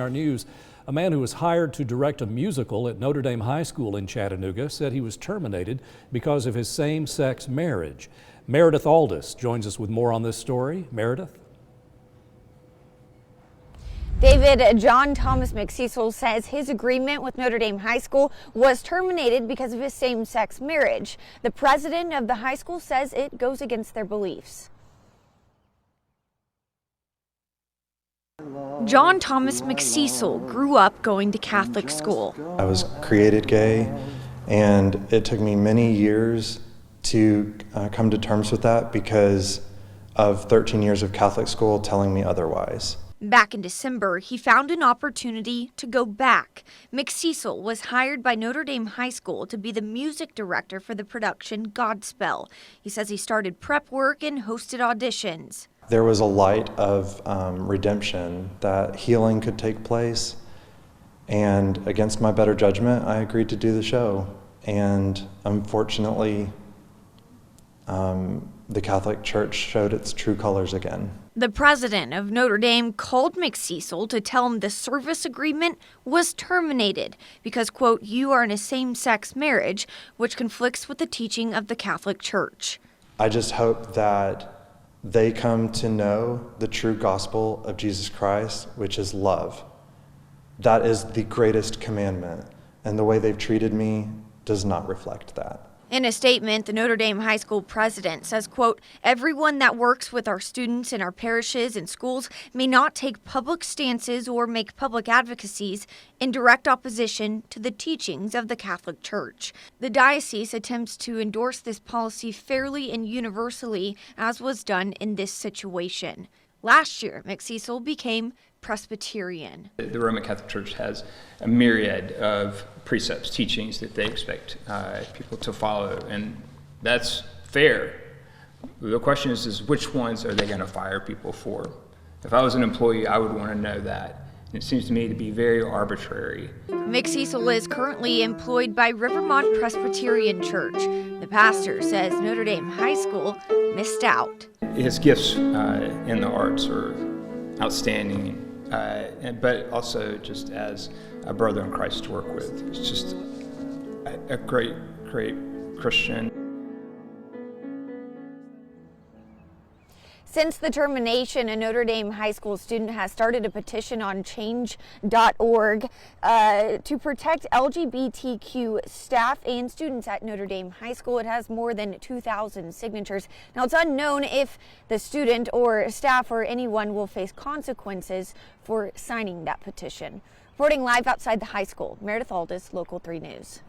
Our news, a man who was hired to direct a musical at Notre Dame High School in Chattanooga said he was terminated because of his same-sex marriage. Meredith Aldis joins us with more on this story. Meredith? David, John Thomas McCecil says his agreement with Notre Dame High School was terminated because of his same-sex marriage. The president of the high school says it goes against their beliefs. John Thomas McCecil grew up going to Catholic school. I was created gay, and it took me many years to come to terms with that because of 13 years of Catholic school telling me otherwise. Back in December, he found an opportunity to go back. McCecil was hired by Notre Dame High School to be the music director for the production Godspell. He says he started prep work and hosted auditions. There was a light of redemption, that healing could take place, and against my better judgment, I agreed to do the show. And unfortunately, the Catholic Church showed its true colors again. The president of Notre Dame called McCecil to tell him the service agreement was terminated because, quote, "you are in a same-sex marriage," which conflicts with the teaching of the Catholic Church. I just hope that they come to know the true gospel of Jesus Christ, which is love. That is the greatest commandment, and the way they've treated me does not reflect that. In a statement, the Notre Dame High School president says, quote, "everyone that works with our students in our parishes and schools may not take public stances or make public advocacies in direct opposition to the teachings of the Catholic Church." The diocese attempts to endorse this policy fairly and universally, as was done in this situation. Last year, McCecil became Presbyterian. The Roman Catholic Church has a myriad of precepts, teachings that they expect people to follow, and that's fair. The question is which ones are they going to fire people for? If I was an employee, I would want to know that. And it seems to me to be very arbitrary. McCecil is currently employed by Rivermont Presbyterian Church. The pastor says Notre Dame High School missed out. His gifts in the arts are outstanding, but also just as a brother in Christ to work with. He's just a great Christian. Since the termination, a Notre Dame High School student has started a petition on change.org to protect LGBTQ staff and students at Notre Dame High School. It has more than 2,000 signatures. Now, it's unknown if the student or staff or anyone will face consequences for signing that petition. Reporting live outside the high school, Meredith Aldis, Local 3 News.